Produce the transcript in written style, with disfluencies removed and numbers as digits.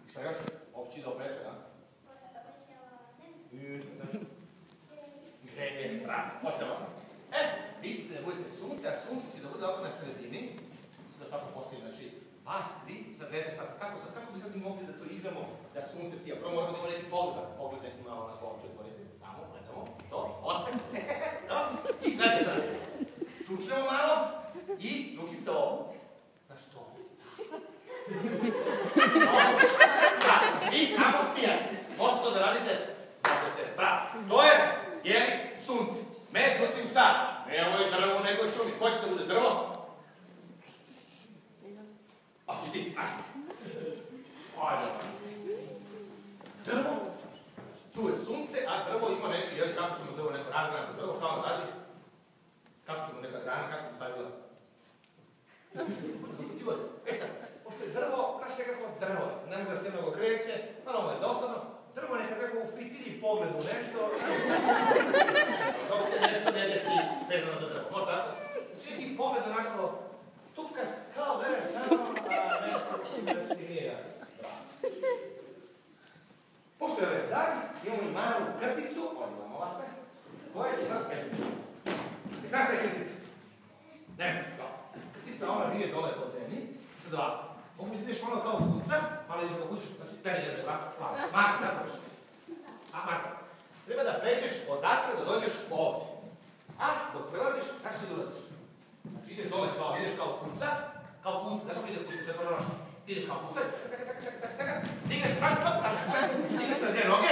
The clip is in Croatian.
Šta još? Opći do peče, a? Greje, bravo, možete vam. Vi ste da budete sunce, a sunce će da bude ovako na sredini. Da svako postoji, znači, vas tri, sad gledajte šta sad, kako bi sad mi mogli da to igramo, da sunce sija? Prvo moramo da imamo neki pogled neki malo na oči otvorite, tamo, gledamo, to, osmeh, i šta je da čučnemo malo i rukica ovo. Znaš to? Vi samo sijate, možete to da radite, bravo, to je, jeli, sunce. Međutim, šta? Ne ovo je drvo u nekoj šumi, ko će da bude drvo? Hoćeš ti? Ajde. Drvo, tu je sunce, a drvo ima neki, jel, kako ćemo drvo neko razgranati drvo, šta ono radi? Kako ćemo neka grana, kako bi stavila? Sad, pošto je drvo, znaš nekako drvo, ne može da se mnogo kreće, malo je dosadno, drvo nekako ufitiri pogled u nešto, dok se nešto ne desi vezano za drvo, možda tako? Znači neki pogled onako tupkast, kao gledaš samo, a nešto ti nije jasno. Pošto je ovaj dan, imamo i malu krticu, ovdje imamo ovakve, koja će sad krtica. Znaš šta je krtica? Ne znaš kao. Krtica ona rije dole po zemlji, sad ovako. Mogu mi ideš malo kao kuca, malo ideš da kućiš, znači meni je ovako, Marko, tako još. A Marko, treba da pređeš odatle da dođeš ovdje. A dok prelaziš, kako se dolaziš? Znači ideš dole kao, ideš kao kuca, znaš kako ide kuca četvoronoška? Ideš kao kuca, digneš se, digneš se na dvije noge,